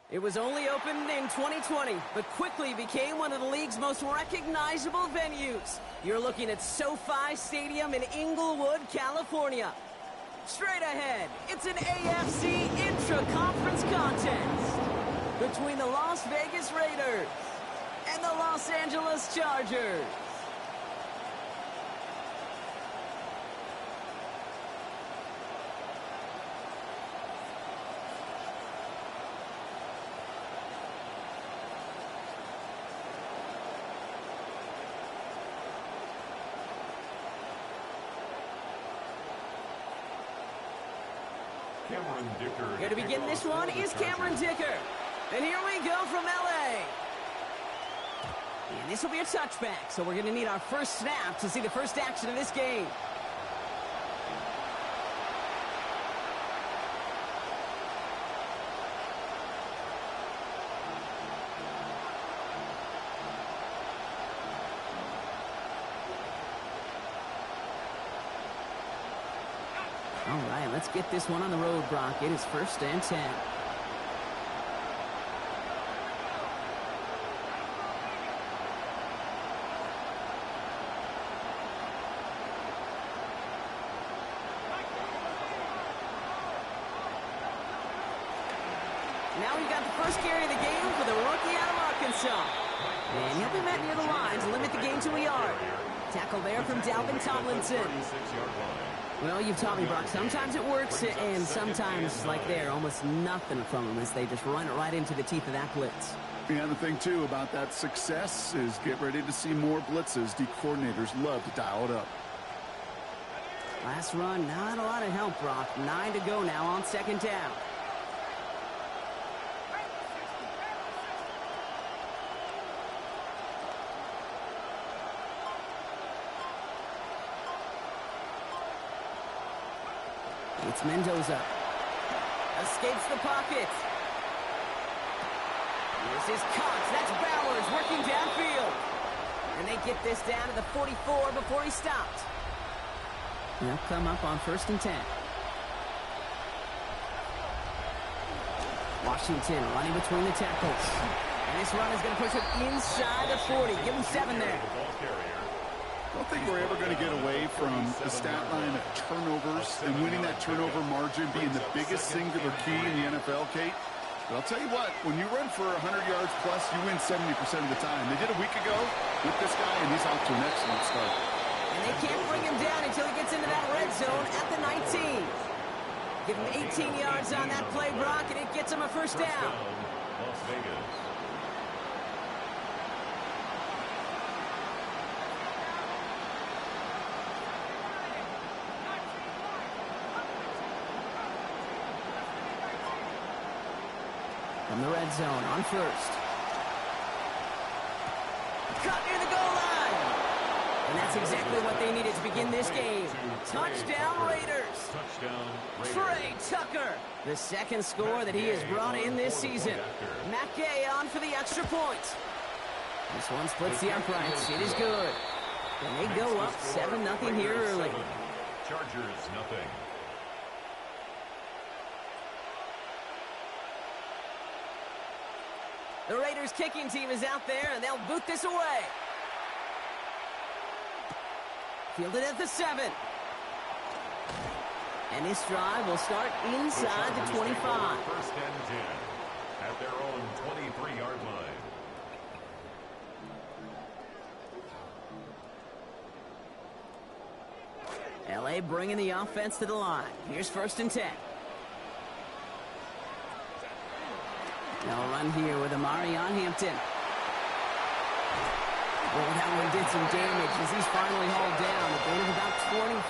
It was only opened in 2020, but quickly became one of the league's most recognizable venues. You're looking at SoFi Stadium in Inglewood, California. Straight ahead, it's an AFC intra-conference contest between the Las Vegas Raiders and the Los Angeles Chargers. Here to begin this one is Cameron Dicker. And here we go from LA. And this will be a touchback, so we're going to need our first snap to see the first action of this game. All right, let's get this one on the road, Brock. It is 1st and 10. Now we got the first carry of the game for the rookie out of Arkansas. And he'll be met near the line to limit the game to a yard. Tackle there from Dalvin Tomlinson. Well, you've taught me, Brock. Sometimes it works, and sometimes, like there, almost nothing from them as they just run it right into the teeth of that blitz. Yeah, the thing, too, about that success is get ready to see more blitzes. The coordinators love to dial it up. Last run, not a lot of help, Brock. 9 to go now on 2nd down. It's Mendoza. Escapes the pocket. This is Cox. That's Bowers working downfield. And they get this down to the 44 before he stopped. They'll come up on 1st and 10. Washington running between the tackles. And this run is going to push it inside the 40. Give him 7 there. I don't think we're ever going to get away from the stat line of turnovers and winning that turnover margin being the biggest singular key in the NFL, Kate. But I'll tell you what, when you run for 100 yards plus, you win 70% of the time. They did a week ago with this guy, and he's off to an excellent start. And they can't bring him down until he gets into that red zone at the 19. Give him 18 yards on that play, Brock, and it gets him a 1st down. Las Vegas. From the red zone on 1st. Cut near the goal line. And that's exactly what they needed to begin this game. Touchdown Raiders. Trey Tucker. The 2nd score that he has brought in this season. Matt Gay on for the extra point. This one splits the uprights. It is good. And they go up 7-0 here early. Chargers, nothing. The Raiders kicking team is out there, and they'll boot this away. Fielded at the 7. And this drive will start inside the 25. 1st and 10 at their own 23-yard line. LA bringing the offense to the line. Here's 1st and 10. They'll run here with Amari on Hampton. Oh, that one did some damage as he's finally hauled down. A gain of about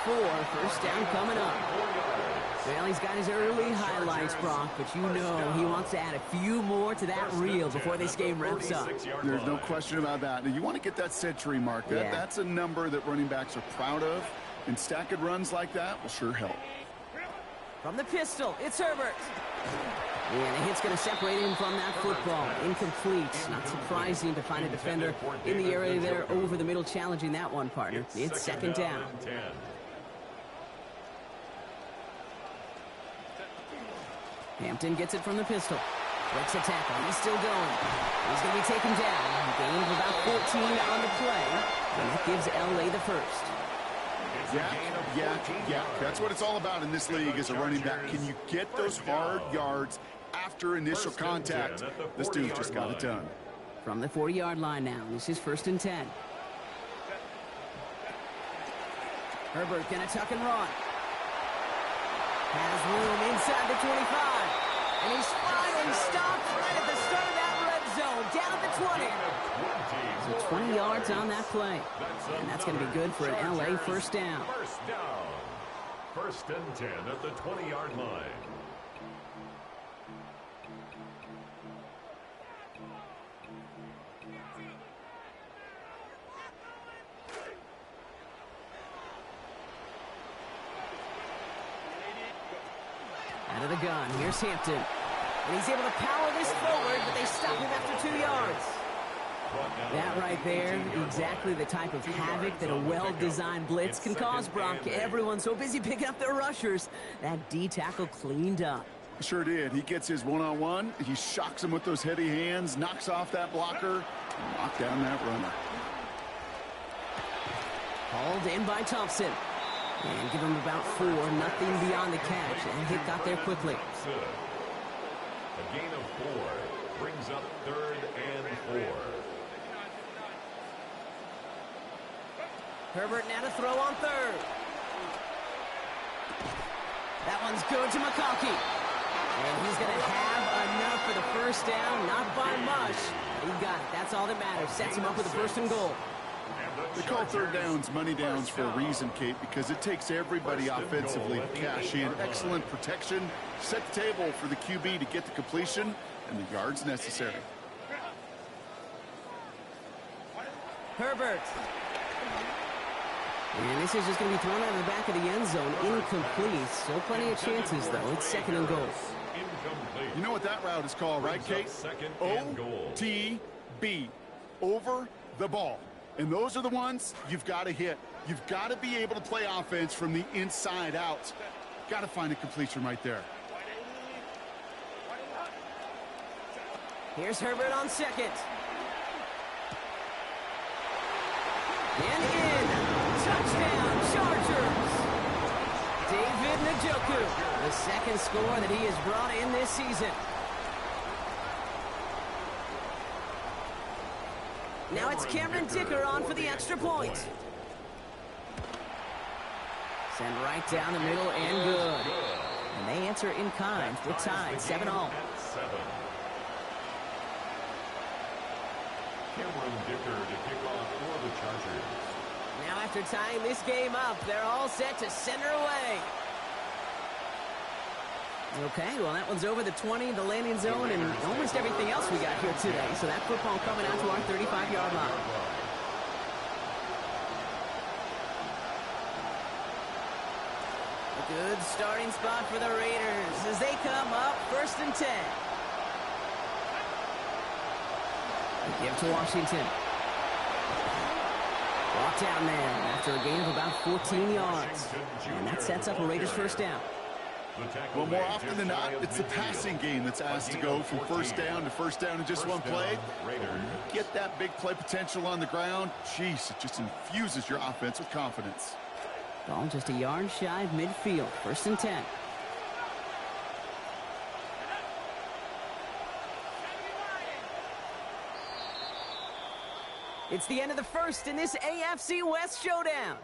24. 1st down coming up. Well, he's got his early highlights, Brock, but you know he wants to add a few more to that reel before this game wraps up. There's no question about that. Now, you want to get that century mark. Yeah. That's a number that running backs are proud of, and stacking runs like that will sure help. From the pistol, it's Herbert. And the hit's going to separate him from that football. Incomplete. Not surprising to find a defender in the area there over the middle challenging that one, partner. It's 2nd down. Hampton gets it from the pistol. Breaks a tackle. He's still going. He's going to be taken down. Gain of about 14 on the play. And that gives LA the first. Yeah. That's what it's all about in this league as a running back. Can you get those hard yards after initial contact? This dude just got it done. From the 40-yard line now. This is 1st and 10. Herbert going to tuck and run. Has room inside the 25. And he's finally stopped right at the start of that red zone. Down at the 20. So 20 yards on that play. And that's going to be good for an LA first down. First down. 1st and 10 at the 20-yard line. Out of the gun, here's Hampton. And he's able to power this forward, but they stop him after 2 yards. That right there, exactly the type of havoc that a well-designed blitz can cause, Brock. Everyone's so busy picking up their rushers. That D tackle cleaned up. Sure did. He gets his one-on-one. He shocks him with those heavy hands, knocks off that blocker, and knocked down that runner. Hauled in by Thompson. And give him about 4, nothing beyond the catch. And Hick got there quickly. A gain of 4 brings up 3rd and 4. Herbert now to throw on 3rd. That one's good to McConkey. And he's going to have enough for the first down. Not by much. He got it. That's all that matters. Sets him up with a 1st and goal. They call 3rd downs money downs for a reason, Kate, because it takes everybody offensively to cash in. Excellent protection, set the table for the QB to get the completion and the yards necessary. Herbert. And this is just going to be thrown out of the back of the end zone. Incomplete. Still plenty of chances, though. It's 2nd and goal. You know what that route is called, right, Kate? OTB. Over the ball. And those are the ones you've got to hit. You've got to be able to play offense from the inside out. Got to find a completion right there. Here's Herbert on 2nd. And in. Touchdown, Chargers. David Njoku, the 2nd score that he has brought in this season. Now it's Cameron Dicker on for the extra point. Send right down the middle and good. And they answer in kind. We're tied 7-all. Cameron Dicker to kick off for the Chargers. Now after tying this game up, they're all set to send her away. Okay, well, that one's over the 20, the landing zone, and almost everything else we got here today. So that football coming out to our 35-yard line. A good starting spot for the Raiders as they come up 1st and 10. They give to Washington. Walk down there after a gain of about 14 yards. And that sets up a Raiders first down. Well, more often than not, it's the passing game that's asked to go from 1st down to 1st down in just one play. Get that big play potential on the ground. Jeez, it just infuses your offense with confidence. Ball just a yard shy of midfield. 1st and 10. It's the end of the first in this AFC West showdown.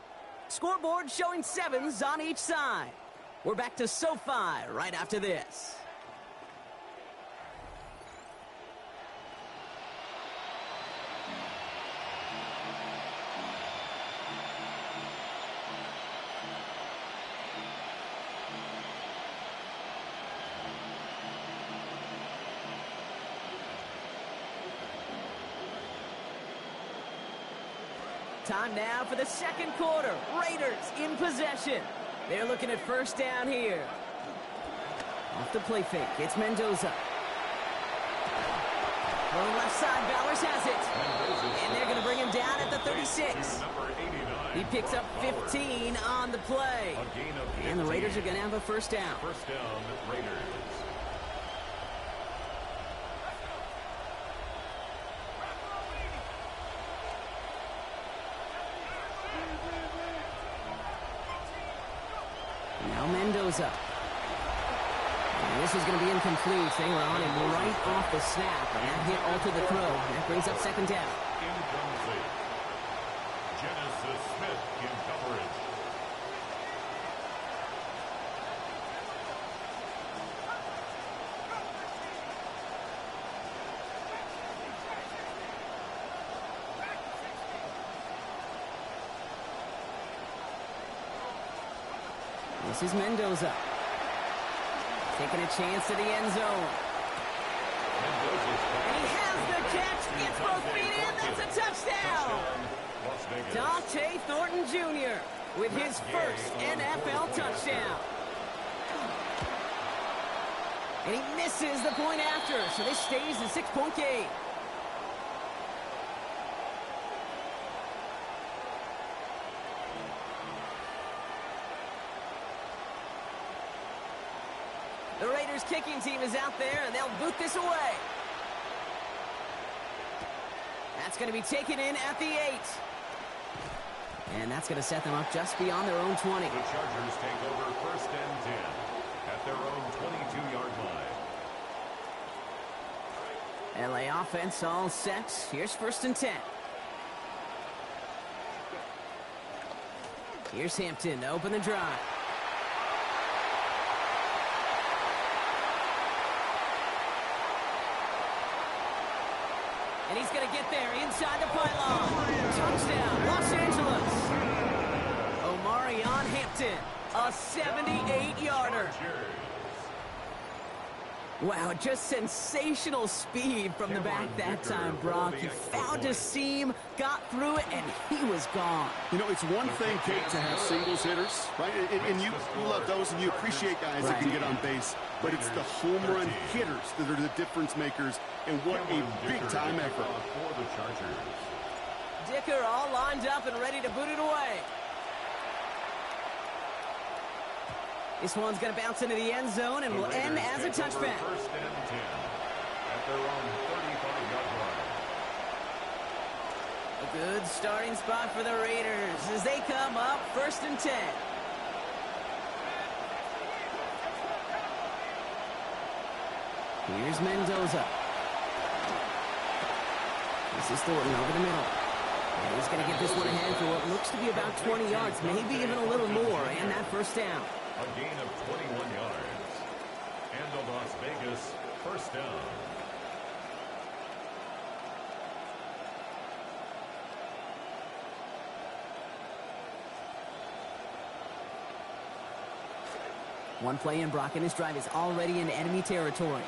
Scoreboard showing 7s on each side. We're back to SoFi right after this. Time now for the 2nd quarter. Raiders in possession. They're looking at 1st down here. Off the play fake, it's Mendoza. On the left side, Bowers has it. And they're going to bring him down at the 36. He picks up 15 on the play. And the Raiders are going to have a 1st down. 1st down, Raiders. Mendoza. And this is going to be incomplete. They were on him right off the snap, and that hit altered the throw. That brings up second down. Incomplete. Genesis Smith in coverage. This is Mendoza. Taking a chance to the end zone. And he has the catch. Gets both feet in. That's a touchdown. Dante Thornton Jr. with his first NFL touchdown. And he misses the point after, so this stays a 6-point game. The Raiders kicking team is out there, and they'll boot this away. That's going to be taken in at the 8. And that's going to set them up just beyond their own 20. The Chargers take over first and 10 at their own 22-yard line. LA offense all set. Here's first and 10. Here's Hampton to open the drive. And he's going to get there inside the pylon. Touchdown, Los Angeles. Omarion Hampton, a 78-yarder. Wow, just sensational speed from the back that time, Brock. He found a seam, got through it, and he was gone. You know, it's one thing, Kate, to have singles hitters, right? And you love those, and you appreciate guys that can get on base. But it's the home run hitters that are the difference makers, and what a big-time effort. For the Chargers. Dicker all lined up and ready to boot it away. This one's going to bounce into the end zone and will end as a touchback. First and 10 at their own 35-yard line. A good starting spot for the Raiders as they come up first and 10. Here's Mendoza. This is Thornton over the middle. And he's going to get this one ahead for what looks to be about 20 yards, maybe even a little more, and that first down. A gain of 21 yards. And the Las Vegas first down. One play in, Brock, and this drive is already in enemy territory.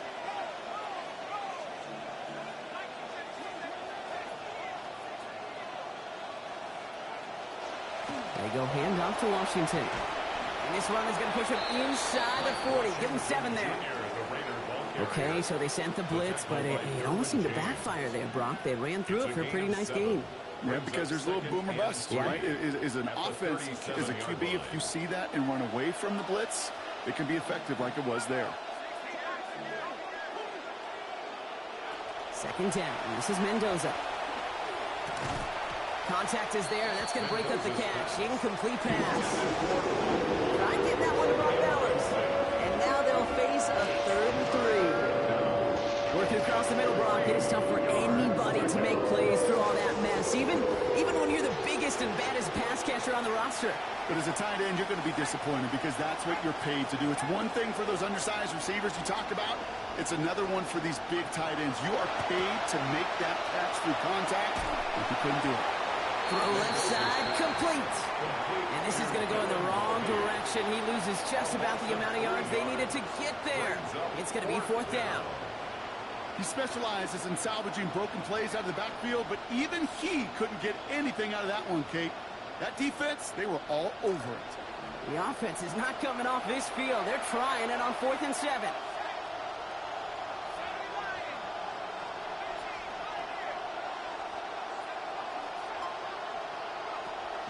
They go handoff to Washington. And this run is going to push him inside the 40. Give him 7 there. Okay, so they sent the blitz, but it almost seemed to backfire there, Brock. They ran through it for a pretty nice gain. Yeah, because there's a little boom or bust, right? Is an offense, as a QB, if you see that and run away from the blitz, it can be effective like it was there. Second down. This is Mendoza. Contact is there, and that's going to break up the catch. Incomplete pass. Try getting that one to Brock Bowers. And now they'll face a 3rd and 3. Working across the middle, Brock. It is tough for anybody to make plays through all that mess, even when you're the biggest and baddest pass catcher on the roster. But as a tight end, you're going to be disappointed because that's what you're paid to do. It's one thing for those undersized receivers you talked about. It's another one for these big tight ends. You are paid to make that catch through contact, but you couldn't do it. Throw left side, complete. And this is going to go in the wrong direction. He loses just about the amount of yards they needed to get there. It's going to be 4th down. He specializes in salvaging broken plays out of the backfield, but even he couldn't get anything out of that one, Kate. That defense, they were all over it. The offense is not coming off this field. They're trying it on 4th and 7.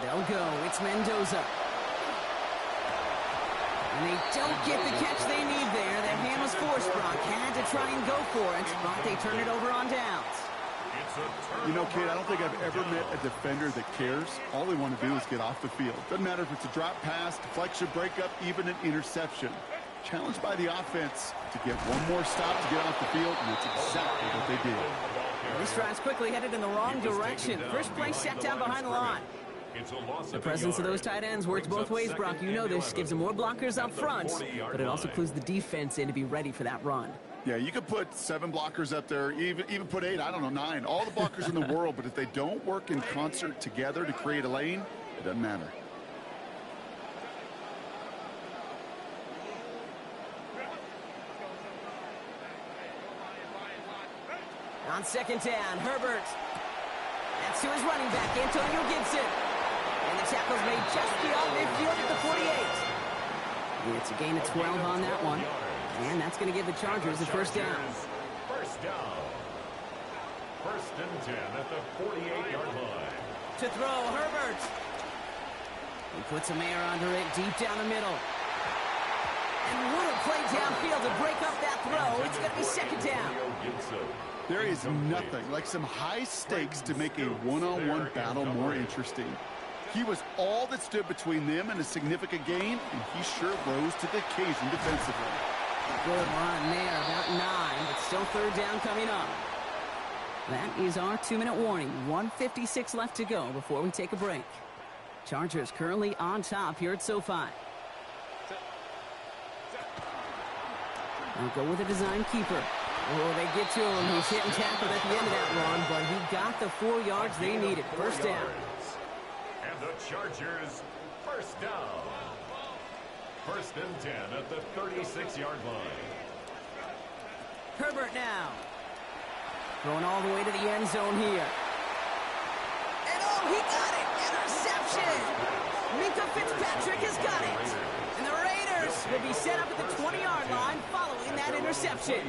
They'll go. It's Mendoza. And they don't get the catch they need there. Their hand was forced, Brock. Had to try and go for it, but they turn it over on downs. It's You know, Kate, I don't think I've ever met a defender that cares. All they want to do is get off the field. Doesn't matter if it's a drop pass, deflection, breakup, even an interception. Challenged by the offense to get one more stop to get off the field, and that's exactly what they did. This drive's quickly headed in the wrong direction. First play set down behind the line. The presence of those tight ends works both ways, Brock. You know this. Gives them more blockers up front, but it also clues the defense in to be ready for that run. Yeah, you could put 7 blockers up there, even put 8, I don't know, 9. All the blockers in the world, but if they don't work in concert together to create a lane, it doesn't matter. On second down, Herbert. That's to his running back, Antonio Gibson. And the tackle's made just beyond midfield at the 48. It's a gain of 12 on that one. And that's going to give the Chargers a first down. First down. First and 10 at the 48-yard line. To throw, Herbert. He puts some air under it, deep down the middle. And what a play downfield to break up that throw. It's going to be second down. There is nothing like some high stakes to make a one-on-one battle more interesting. He was all that stood between them and a significant gain, and he sure rose to the occasion defensively. Good run there, about 9, but still third down coming up. That is our 2-minute warning. 1:56 left to go before we take a break. Chargers currently on top here at SoFi. They'll go with a design keeper. Oh, they get to him. He's hit and tackled at the end of that run, but he got the 4 yards they needed. First down. And the Chargers, first down. First and 10 at the 36-yard line. Herbert now. Going all the way to the end zone here. And oh, he got it! Interception! Minkah Fitzpatrick has got it! And the Raiders will be set up at the 20-yard line following that interception.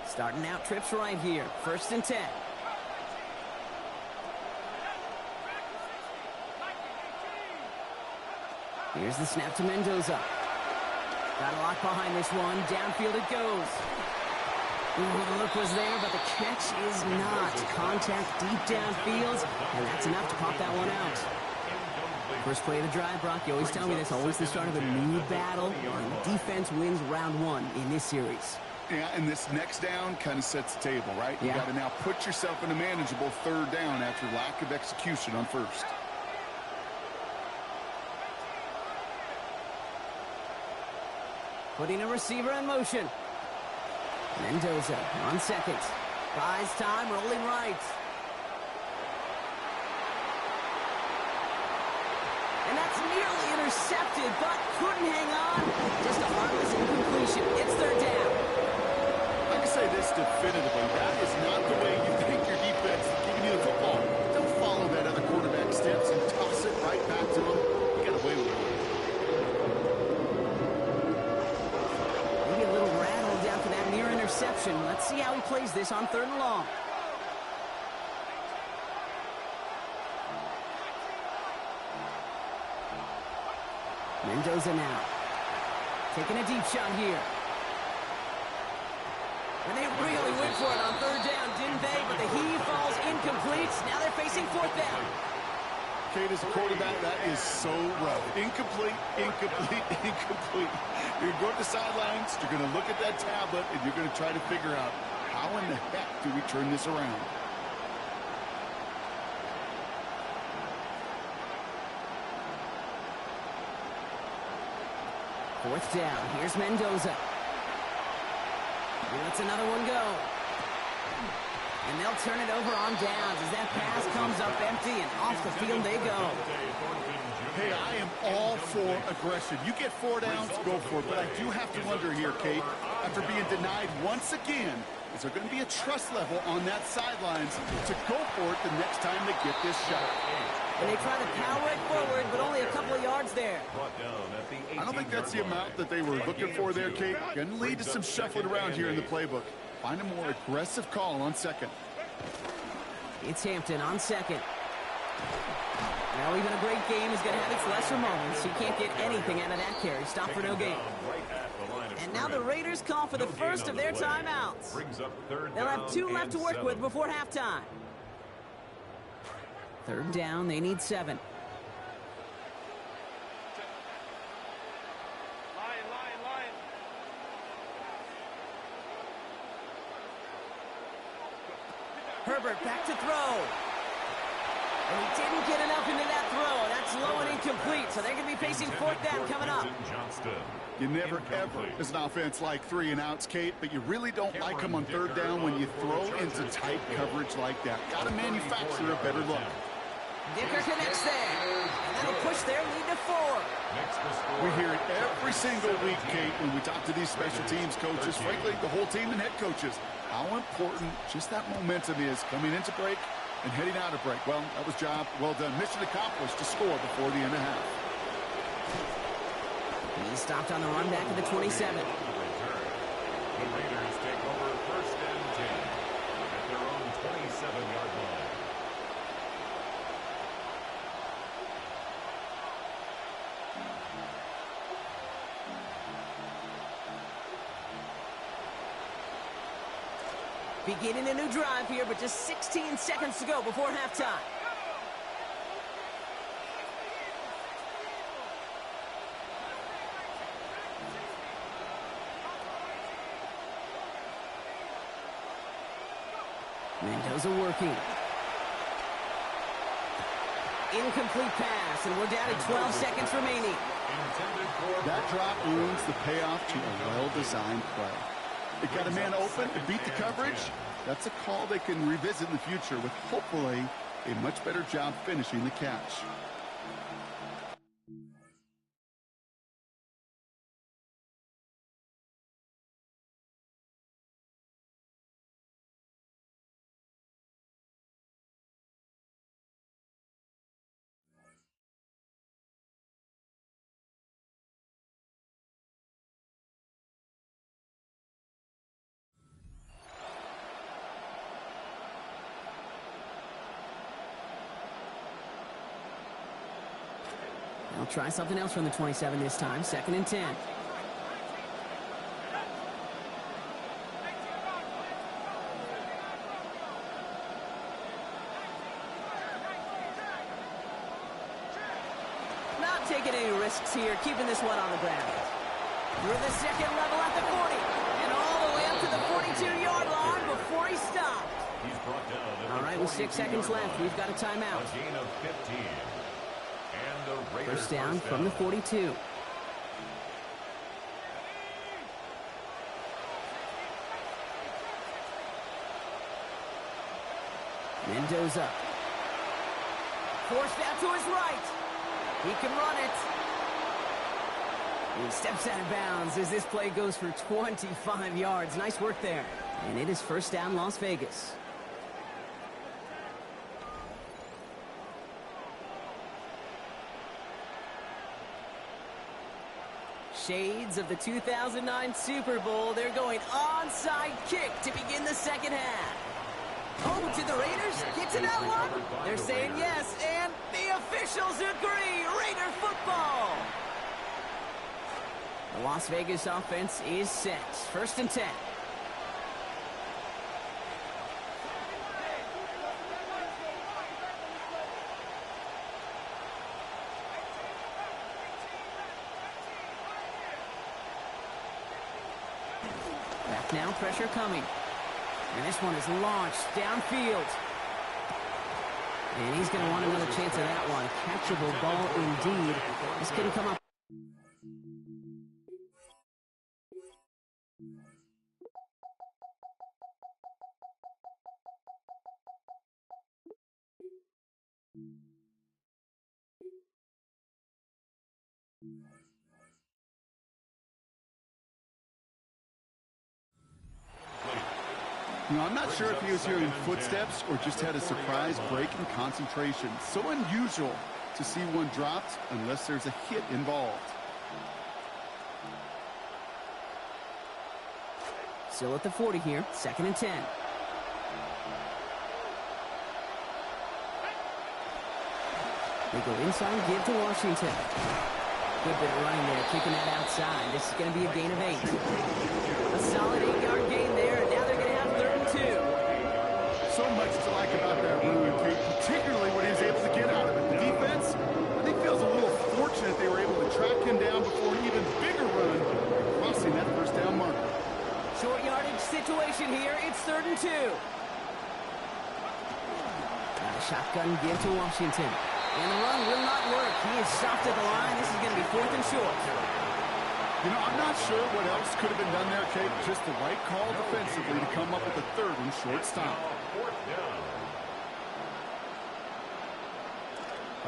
Starting out trips right here. First and 10. Here's the snap to Mendoza. Got a lock behind this one. Downfield it goes. Ooh, the look was there, but the catch is not. Contact deep downfield, and that's enough to pop that one out. First play of the drive, Brock. You always tell me this. Always the start of a new battle, and defense wins round 1 in this series. Yeah, and this next down kind of sets the table, right? You got to now put yourself in a manageable third down after lack of execution on first. Putting a receiver in motion. Mendoza on second. Buys time, rolling right. And that's nearly intercepted, but couldn't hang on. Just a heartless incompletion. It's third down. I can say this definitively. That is not the way you think your defense is giving you the football. Don't follow that other quarterback steps and toss it right back to him. You got away with it. Maybe a little rattled after that near interception. Let's see how he plays this on third and long. Mendoza now. Taking a deep shot here. And they really went for it on third down, didn't they? But the heave falls incomplete. Now they're facing fourth down. Kate, as a quarterback, that is so rough. Incomplete, incomplete, incomplete. You're going to go to the sidelines, you're going to look at that tablet, and you're going to try to figure out how in the heck do we turn this around. Fourth down. Here's Mendoza. He lets another one go. And they'll turn it over on downs as that pass comes up empty and off the field they go. Hey, I am all for aggression. You get 4 downs, go for it. But I do have to wonder here, Kate, after being denied once again, is there going to be a trust level on that sidelines to go for it the next time they get this shot? And they try to power it forward, but only a couple of yards there. I don't think that's the amount that they were looking for there, Kate. Going to lead to some shuffling around here in the playbook. Find a more aggressive call on second. It's Hampton on second. Now, even a great game is going to have its lesser moments. He can't get anything out of that carry. Stop for no gain. And now the Raiders call for the first of their timeouts. Brings up third They'll have down 2 left to and work 7. with before halftime. Third down, they need 7. Herbert back to throw. And he didn't get enough into that throw. That's low and incomplete, so they're going to be facing fourth down coming up. You never, ever, as an offense, like 3 and outs, Kate, but you really don't like them on third down when you throw into tight coverage like that. Got to manufacture a better look. Dicker connects there, and that'll push their lead to 4. We hear it every single week, Kate, when we talk to these special teams coaches, frankly, the whole team and head coaches, how important just that momentum is coming into break and heading out of break. Well, that was job well done. Mission accomplished to score before the end of half. He stopped on the run back at the 27. The Raiders take over first and 10 at their own 27-yard line. Beginning a new drive here, but just 16 seconds to go before halftime. Mendoza working. Incomplete pass, and we're down to 12 seconds remaining. That drop ruins the payoff to a well-designed play. They got a man open to beat the coverage. That's a call they can revisit in the future with hopefully a much better job finishing the catch. They'll try something else from the 27 this time. 2nd and 10. Not taking any risks here, keeping this one on the ground. Through the second level at the 40. And all the way up to the 42-yard line before he stopped. He's brought down. All right, with 6 seconds left, we've got a timeout. A gain of 15. And the Raiders First down from the 42. Mendoza. Forced out to his right. He can run it. He steps out of bounds as this play goes for 25 yards. Nice work there. And it is first down, Las Vegas. Shades of the 2009 Super Bowl. They're going onside kick to begin the second half. Oh, did the Raiders get to that one? They're saying yes, and the officials agree. Raider football. The Las Vegas offense is set. 1st and 10. Back now, pressure coming. And this one is launched downfield. And he's going to want another chance at that one. Catchable ball indeed. This couldn't come up. You know, I'm not sure if he was hearing footsteps or just had a surprise break in concentration. So unusual to see one dropped unless there's a hit involved. Still at the 40 here. 2nd and 10. They go inside, give to Washington. Good bit of running there, kicking that outside. This is going to be a gain of 8. A solid 8-yard gain there, and now they're going to have 3rd and 2. So much to like about that run, Kate, particularly when he was able to get out of it. The defense, I think, feels a little fortunate they were able to track him down before an even bigger run, crossing that first down marker. Short yardage situation here. It's 3rd and 2. Shotgun give to Washington. And the run will not work. He is stopped at the line. This is going to be 4th and short. You know, I'm not sure what else could have been done there, Kate. Just the right call defensively to come up with a 3rd and short stop.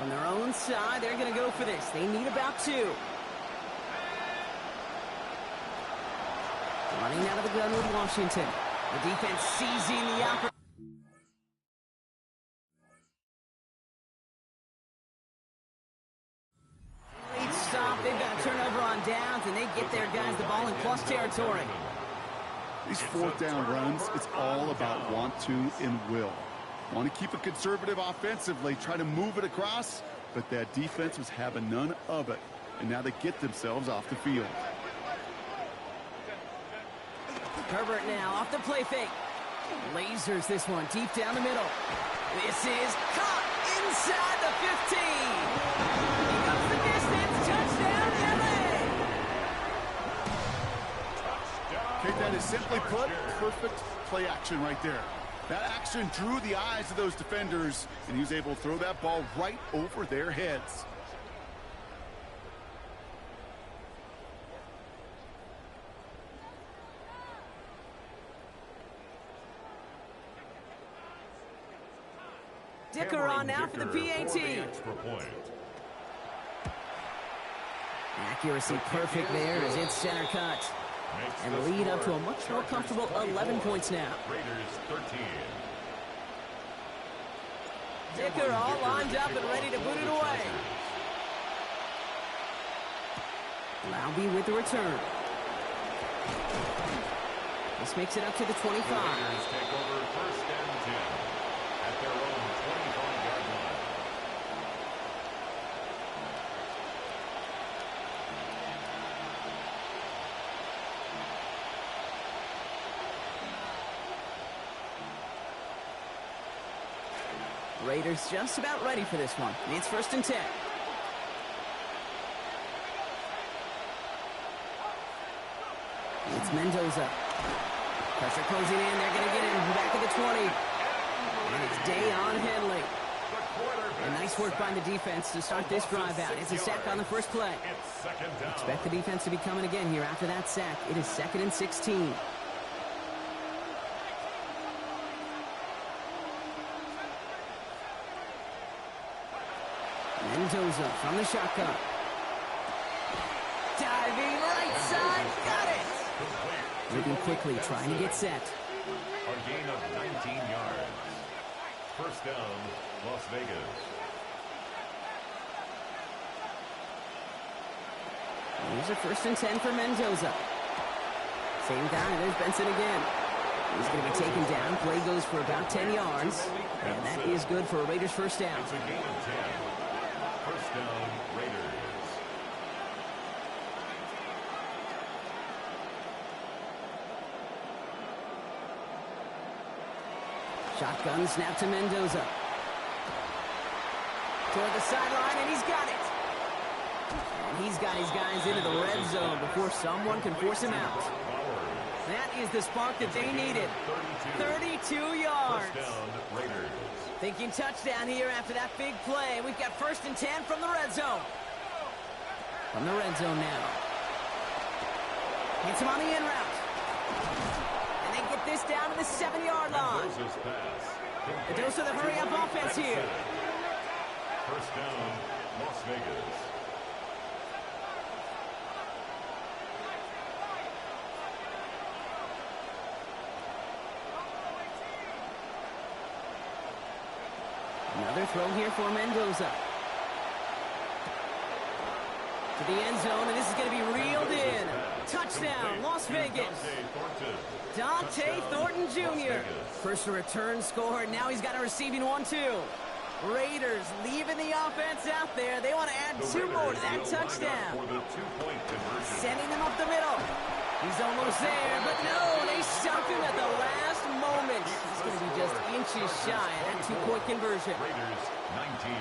On their own side, they're going to go for this. They need about 2. Running out of the gun with Washington. The defense seizing the opportunity. Stop. They've got a turnover on downs, and they get their guys the ball in plus territory. These 4th down runs, it's all about want to and will. Want to keep it conservative offensively, try to move it across, but that defense was having none of it, and now they get themselves off the field. Herbert now off the play fake. Lasers this one deep down the middle. This is caught inside the 15. He goes the distance. Touchdown, LA. Okay, that is simply put, perfect play action right there. That action drew the eyes of those defenders, and he was able to throw that ball right over their heads. Dicker on now for the PAT. Accuracy perfect there as it's center cut. And lead up to a much more comfortable 11 points now. Raiders 13. Dicker all lined up and ready to boot it away. Laube with the return. This makes it up to the 25. Raiders take over 1st and 10 at their own 25-yard line. Raiders just about ready for this one. It's 1st and 10. It's Mendoza. Pressure closing in. They're going to get him back at the 20. And it's Dayon Henley. And nice work by the defense to start this drive out. It's a sack on the first play. It's 2nd down. Expect the defense to be coming again here after that sack. It is 2nd and 16. Mendoza from the shotgun. Diving right side, got it! Moving quickly, trying to get set. A gain of 19 yards. 1st down, Las Vegas. Here's a 1st and 10 for Mendoza. Same guy, there's Benson again. He's going to be taken down. Play goes for about 10 yards. And that is good for a Raiders 1st down. It's a gain of 10. 1st down, Raiders. Shotgun snap to Mendoza. Toward the sideline, and he's got it. And he's got his guys into the red zone before someone can force him out. That is the spark that they needed. 32 yards. 1st down, Raiders. Thinking touchdown here after that big play. We've got 1st and 10 from the red zone. From the red zone now. Gets him on the in route. And they get this down to the 7-yard line. Mendoza's pass. The dose of the hurry-up offense here. 1st down, Las Vegas. Another throw here for Mendoza. To the end zone, and this is going to be reeled in. Touchdown, Las Vegas. Dante Thornton Jr. First return score, and now he's got a receiving one, too. Raiders leaving the offense out there. They want to add two more to that touchdown. Sending them up the middle. He's almost there, but no, they stumped him at the last moment. He's going to be just inches shy of that two-point conversion. Raiders 19.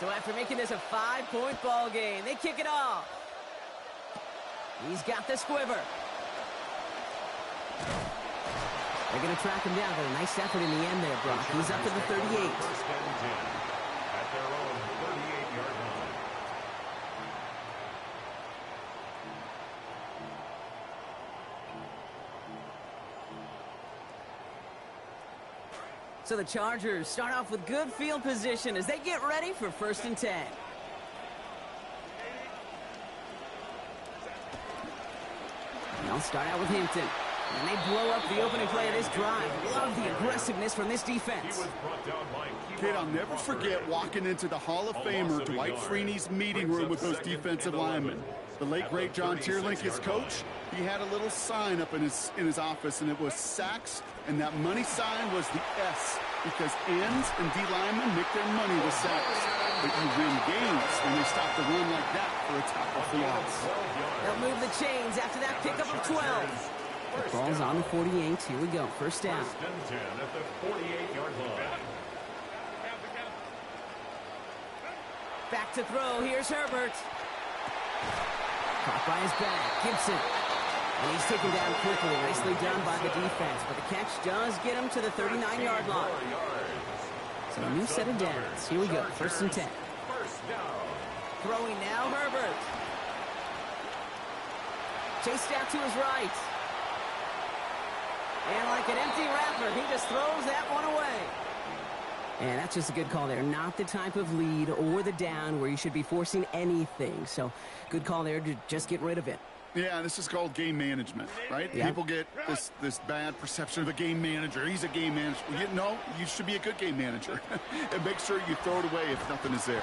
So after making this a 5-point ball game, they kick it off. He's got the squiver. They're going to track him down. Got a nice effort in the end there, Brock. He's up to the 38. First and 10 at their own 38-yard line. So the Chargers start off with good field position as they get ready for 1st and 10. They'll start out with Hampton. And they blow up the opening play of this drive. Love the aggressiveness from this defense. Kid, I'll never forget walking into the Hall of Famer Dwight Freeney's meeting room with those defensive linemen. The late, great John Tierlink, his coach, he had a little sign up in his office, and it was sacks, and that money sign was the S, because ends and D linemen make their money with sacks. But you win games when they stop the run like that for a tackle for loss. They'll move the chains after that pickup of 12. The ball's on the 48. Here we go. First down. First and 10 at the 48-yard line. Back to throw. Here's Herbert. Caught by his back. Gibson. And he's taken down quickly. Nicely done by the defense. But the catch does get him to the 39-yard line. So a new set of downs. Here we go. First and 10. First down. Throwing now, Herbert. Chased out to his right. And like an empty wrapper, he just throws that one away. And that's just a good call there. Not the type of lead or the down where you should be forcing anything. So good call there to just get rid of it. Yeah, this is called game management, right? Yeah. People get this bad perception of a game manager. He's a game manager. You should be a good game manager. And make sure you throw it away if nothing is there.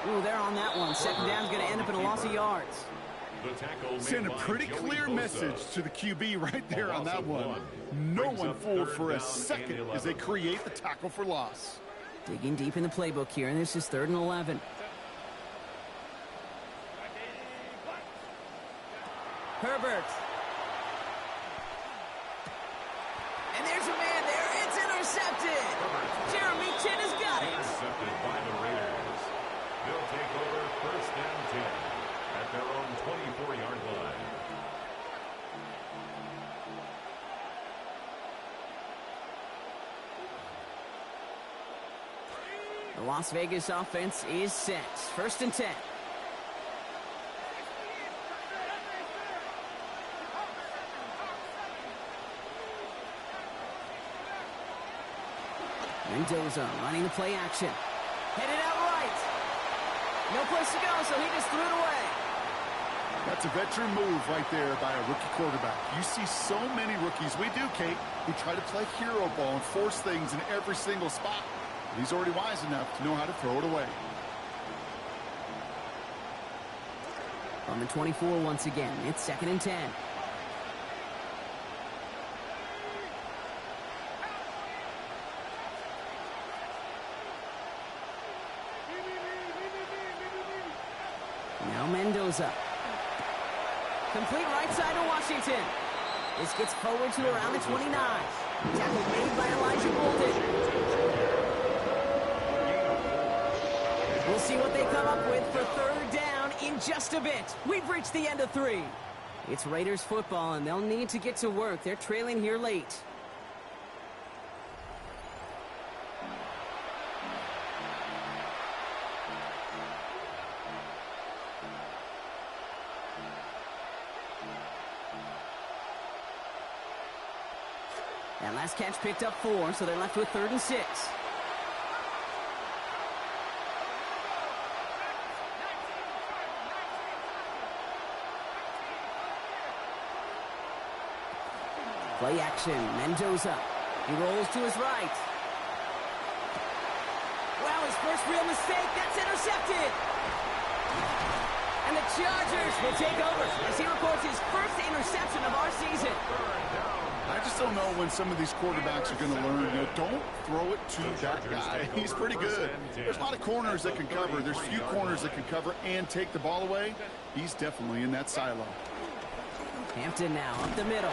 Ooh, they're on that one. Second down's going to end up in a loss of yards. Send a pretty clear message to the QB right there on that one. No one fooled for a second as they create the tackle for loss. Digging deep in the playbook here, and this is 3rd and 11. Herbert. And there's a man there. It's intercepted. Jeremy Chin has got it. Intercepted by the Raiders. They'll take over 1st and 10 at their own 24-yard line. The Las Vegas offense is set. 1st and 10. Mendoza running the play action. Headed out right. No place to go, so he just threw it away. That's a veteran move right there by a rookie quarterback. You see so many rookies, we do, Kate, who try to play hero ball and force things in every single spot. He's already wise enough to know how to throw it away. On the 24 once again, it's 2nd and 10. Now Mendoza. Complete right side to Washington. This gets forward to around the 29. Tackle made by Elijah Bolden. We'll see what they come up with for 3rd down in just a bit. We've reached the end of 3. It's Raiders football, and they'll need to get to work. They're trailing here late. That last catch picked up 4, so they're left with 3rd and 6. Play action, Mendoza. He rolls to his right. Wow, his first real mistake. That's intercepted. And the Chargers will take over as he records his first interception of our season. I just don't know when some of these quarterbacks are going to learn, don't throw it to that guy. He's pretty good. There's a lot of corners that can cover. There's few corners that can cover and take the ball away. He's definitely in that silo. Hampton now up the middle.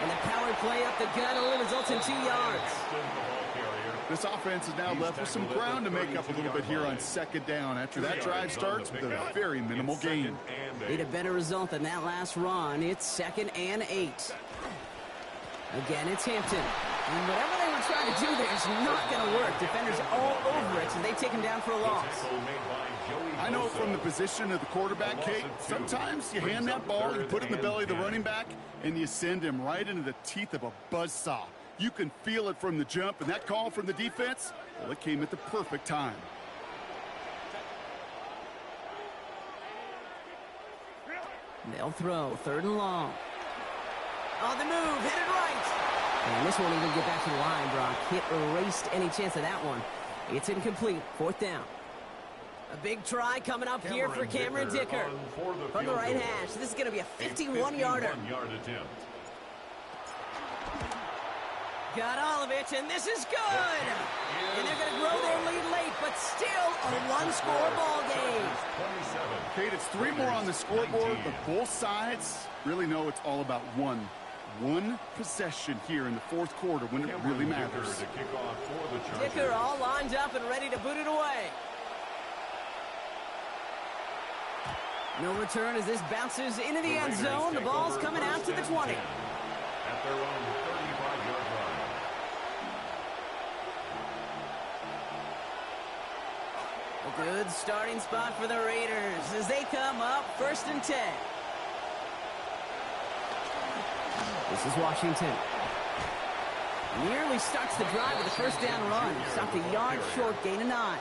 And the power play up the gut only results in 2 yards. This offense is now left with some ground to make up a little bit here on second down after that drive starts with a very minimal gain. Need a better result than that last run. It's 2nd and 8. Again, it's Hampton. And whatever they were trying to do there is not going to work. Defenders all over it, so they take him down for a loss. I know from the position of the quarterback, Kate, sometimes you hand that ball, you put it in the belly of the running back, and you send him right into the teeth of a buzzsaw. You can feel it from the jump, and that call from the defense, well, it came at the perfect time. They'll throw 3rd and long. On the move, hit it right. And this won't even get back to the line, Brock. Hit erased any chance of that one. It's incomplete. 4th down. A big try coming up here for Cameron Dicker. From the right hash. This is going to be a 51-yarder. Got all of it, and this is good. And they're going to grow their lead late, but still a one-score ball game. Kate, it's 3 more on the scoreboard, but both sides really know it's all about one possession here in the 4th quarter when it really matters. Dicker all lined up and ready to boot it away. No return as this bounces into the end zone. The ball's coming out to the 20. At their own 35-yard line. A good starting spot for the Raiders as they come up 1st and 10. This is Washington. Nearly starts the drive with a 1st down run. Stopped a yard short, gain of 9.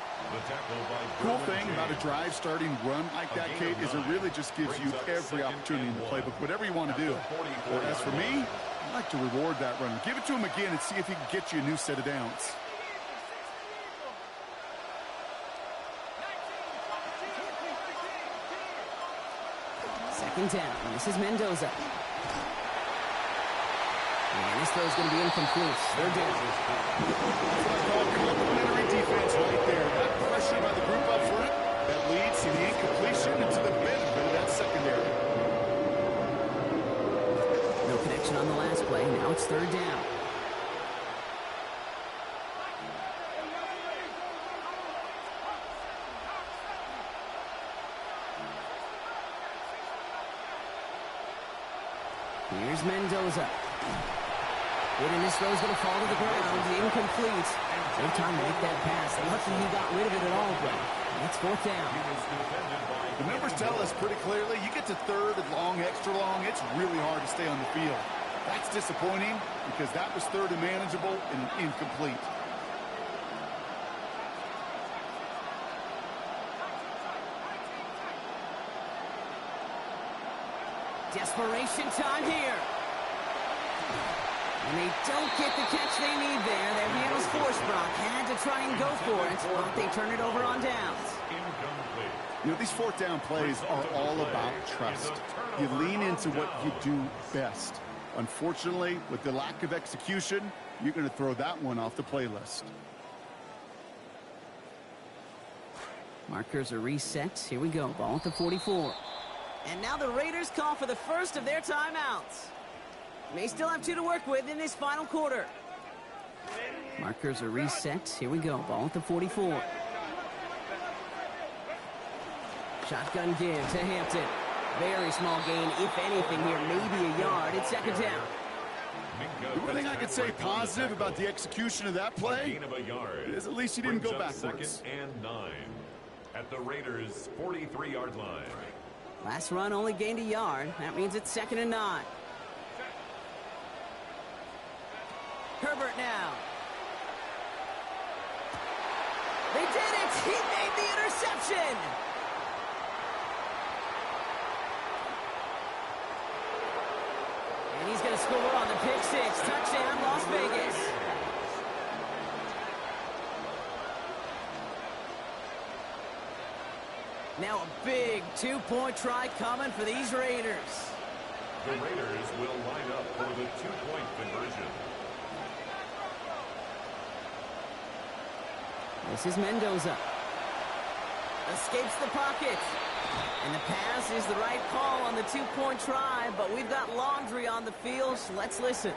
Cool thing about a drive starting run like that, Kate, is it really just gives you every opportunity in the playbook, whatever you want to do. But as for me, I like to reward that run. Give it to him again and see if he can get you a new set of downs. Second down. This is Mendoza. And this throw is going to be incomplete. 3rd down. That's what I call complimentary defense right there. That pressure by the group up front that leads to the incompletion and to the benefit of that secondary. No connection on the last play. Now it's 3rd down. Here's Mendoza. And this throw's going to fall to the ground. Incomplete. No time to make that pass. Lucky he got rid of it at all, but that's 4th down. The numbers tell us pretty clearly, you get to 3rd and long, extra long, it's really hard to stay on the field. That's disappointing because that was 3rd and manageable and incomplete. Desperation time here. And they don't get the catch they need there. Their hand was forced, Brock. Had to try and go for it, but they turn it over on downs. You know, these 4th down plays are all about trust. You lean into what you do best. Unfortunately, with the lack of execution, you're going to throw that one off the playlist. Markers are reset. Here we go. Ball at the 44. And now the Raiders call for the first of their timeouts. May still have 2 to work with in this final quarter. Markers are reset. Here we go. Ball at the 44. Shotgun give to Hampton. Very small gain, if anything here. Maybe a yard. It's 2nd down. The one thing I could say positive about the execution of that play is at least he didn't go backwards. 2nd and 9 at the Raiders' 43-yard line. Last run only gained a yard. That means it's 2nd and 9. Herbert now. They did it! He made the interception! And he's going to score on the pick 6. Touchdown, Las Vegas. Now a big two-point try coming for these Raiders. The Raiders will line up for the two-point conversion. This is Mendoza. Escapes the pocket. And the pass is the right call on the two-point try, but we've got laundry on the field, so let's listen.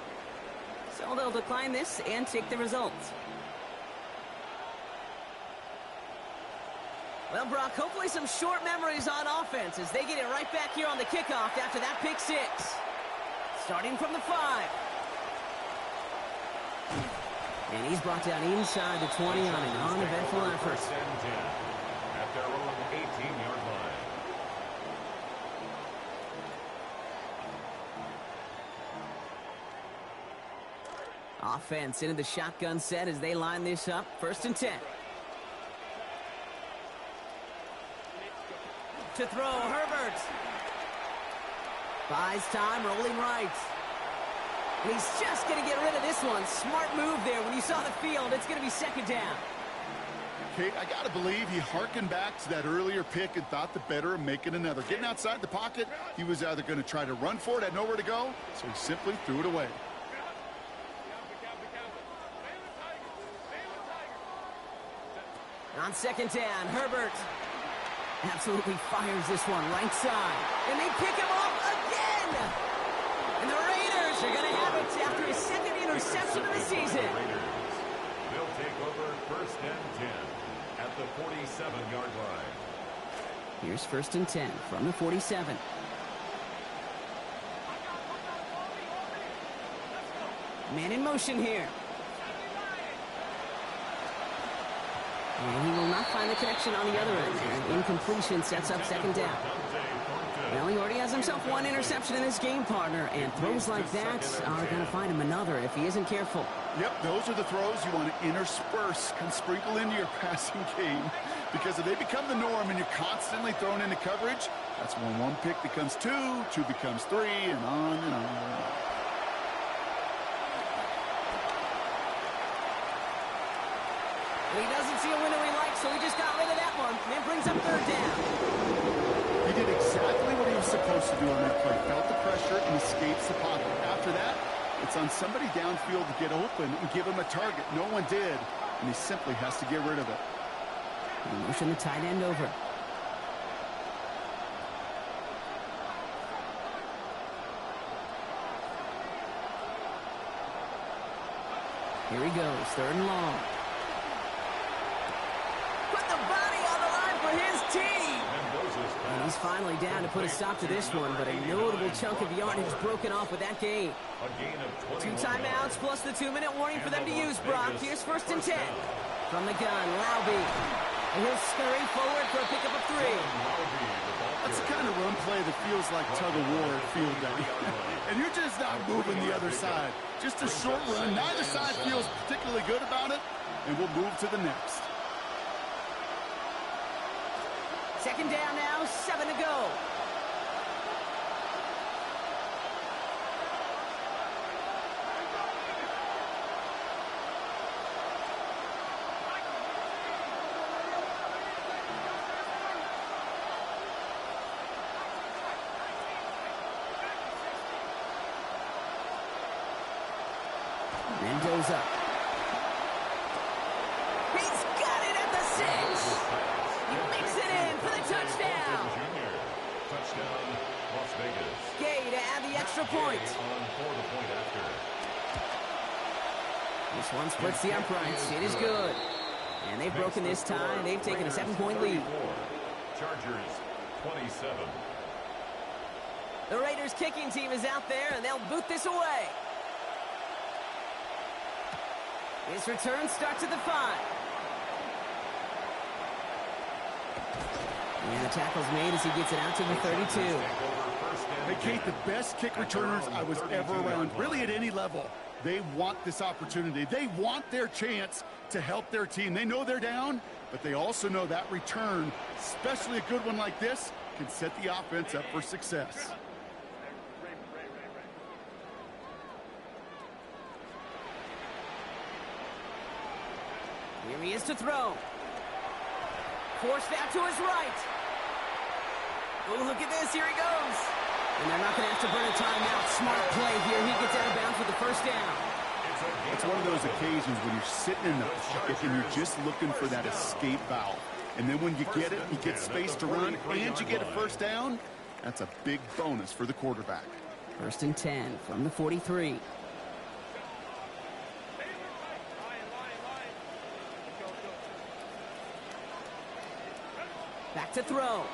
So they'll decline this and take the result. Well, Brock, hopefully some short memories on offense as they get it right back here on the kickoff after that pick six. Starting from the 5. And he's brought down inside the 20 on an uneventful effort. First and 10 at their own 18-yard line. Offense into the shotgun set as they line this up. First and 10. To throw, Herbert. Buys time, rolling right. And he's just going to get rid of this one. Smart move there. When you saw the field, it's going to be second down. Kate, I got to believe he harkened back to that earlier pick and thought the better of making another. Getting outside the pocket, he was either going to try to run for it, had nowhere to go, so he simply threw it away. On second down, Herbert absolutely fires this one right side. And they pick him off again! And the Raiders are going to have it after his second interception of the season. They'll take over first and 10 at the 47-yard line. Here's first and 10 from the 47. Man in motion here. And he will not find the connection on the other end. And incompletion sets up second down. Well, he already has himself one interception in this game, partner, and throws like that are going to find him another if he isn't careful. Yep, those are the throws you want to intersperse and sprinkle into your passing game, because if they become the norm and you're constantly thrown into coverage, that's when one pick becomes two, two becomes three, and on and on. He doesn't see a window he likes, so he just got rid of that one. And it brings up third down. He did exactly what he was supposed to do on that play. Felt the pressure and escapes the pocket. After that, it's on somebody downfield to get open and give him a target. No one did, and he simply has to get rid of it. He motioned the tight end over. Here he goes, third and long. Put the body on the line for his team. And he's finally down to put a stop to this one, but a notable chunk of yardage broken off with that gain. Two timeouts plus the 2-minute warning for them to use, Brock. Here's first and 10. From the gun, Laube. And he'll scurry forward for a pickup of 3. That's the kind of run play that feels like tug-of-war at field day. And you're just not moving the other side. Just a short run. Neither side feels particularly good about it, and we'll move to the next. Second down now, 7 to go. Mendoza. He's got it at the 6. He makes it in for the touchdown. Touchdown, Las Vegas. Gay to add the extra point. On for the point after. This one splits the uprights. It is good. And they've broken this tie. They've taken a 7-point lead. Chargers 27. The Raiders kicking team is out there, and they'll boot this away. His return starts at the 5. And the tackle's made as he gets it out to the 32. Hey, Kate, the best kick returners I was ever around, really at any level, they want this opportunity. They want their chance to help their team. They know they're down, but they also know that return, especially a good one like this, can set the offense up for success. Here he is to throw. Forced out to his right. Oh, look at this. Here he goes. And they're not going to have to burn a timeout. Smart play here. He gets out of bounds with the first down. It's one of those occasions when you're sitting in the pocket and you're just looking for that escape valve. And then when you get it, you get space to run, and you get a first down. That's a big bonus for the quarterback. 1st and 10 from the 43. Back to throw.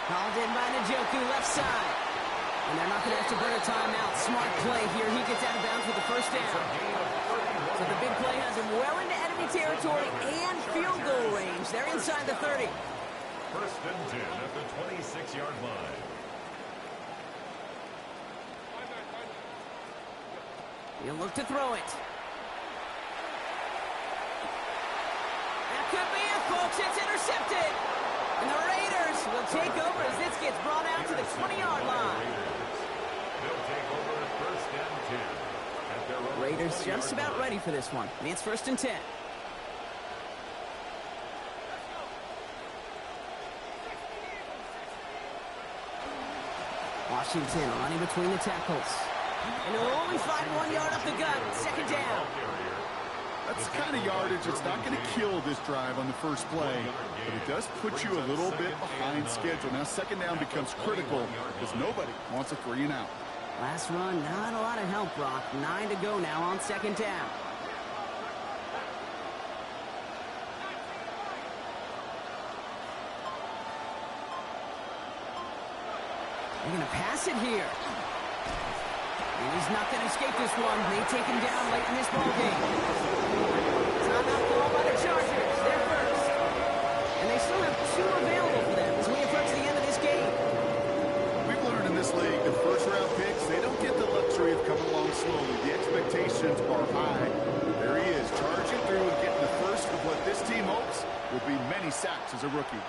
Called in by Njoku, left side. And they're not going to have to burn a timeout. Smart play here. He gets out of bounds with the first down. So the big play has him well into enemy territory and field goal range. They're inside the 30. 1st and 10 at the 26-yard line. He'll look to throw it. That could be it, folks. It's intercepted. And the Raiders will take over as this gets brought out to the 20-yard line. They'll take over 1st and 10 at their own. Raiders just about ready for this one. It's 1st and 10. Washington running between the tackles. And they'll only find 1 yard up the gut. 2nd down. That's the kind of yardage that's not going to kill this drive on the first play, but it does put you a little bit behind schedule. Now 2nd down becomes critical because nobody wants a 3 and out. Last run, not a lot of help, Brock. 9 to go now on 2nd down. They're going to pass it here. And he's not going to escape this one. They take him down late in this ballgame. It's not enough ball by the Chargers. They're first. And they still have 2 available for them as we approach the end of this game. We've learned in this league that first-round picks, they don't get the luxury of coming along slowly. The expectations are high. There he is, charging through and getting the first of what this team hopes will be many sacks as a rookie.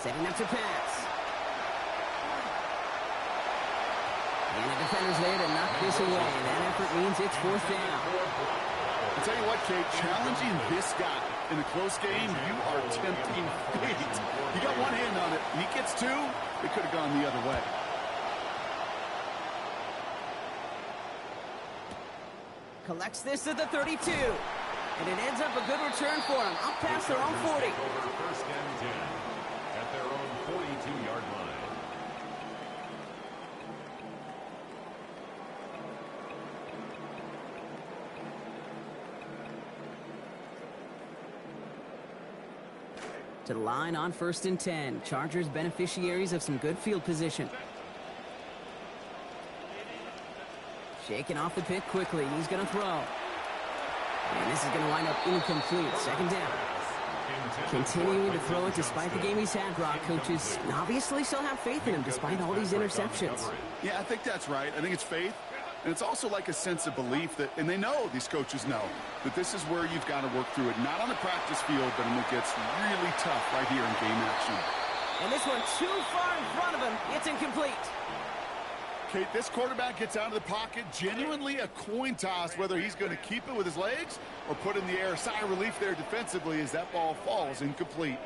Setting up to pass. And the defender's there to knock this away. That effort means it's 4th down. I'll tell you what, Kate, challenging this guy in a close game, you are tempting fate. You got one hand on it. He gets 2. It could have gone the other way. Collects this at the 32. And it ends up a good return for him. Up past their own 40. Over 1st and 10 at their own 42-yard line. To the line on 1st and 10. Chargers beneficiaries of some good field position. Shaking off the pick quickly. He's going to throw. And this is going to wind up incomplete. 2nd down. Continuing to throw it despite the game he's had, Brock. Coaches obviously still have faith in him despite all these interceptions. Yeah, I think that's right. I think it's faith. And it's also like a sense of belief that, and they know, these coaches know, that this is where you've got to work through it. Not on the practice field, but when it gets really tough right here in game action. And this one too far in front of him. It's incomplete. Kate, this quarterback gets out of the pocket, genuinely a coin toss whether he's going to keep it with his legs or put in the air. Sigh of relief there defensively as that ball falls incomplete.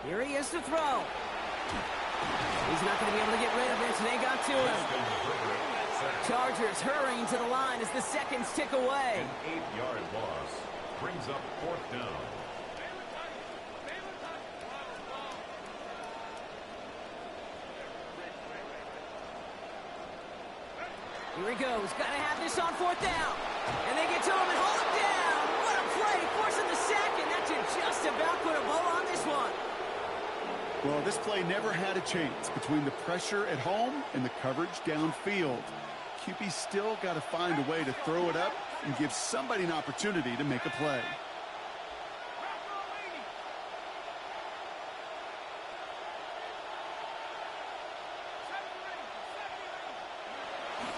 Here he is to throw. He's not going to be able to get rid of it. They got to him. Chargers hurrying to the line as the seconds tick away. An 8-yard loss brings up 4th down. Here he goes. Got to have this on 4th down. And they get to him and hold him down. What a play. Forcing the sack, and that should just about put a bow on this one. Well, this play never had a chance between the pressure at home and the coverage downfield. QB still got to find a way to throw it up and give somebody an opportunity to make a play.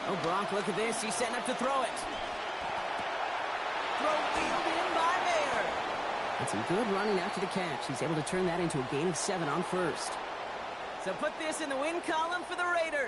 Oh, Gronk, look at this. He's setting up to throw it. Throw wheeled in by Mayer. And some good running after the catch. He's able to turn that into a gain of 7 on first. So put this in the win column for the Raiders.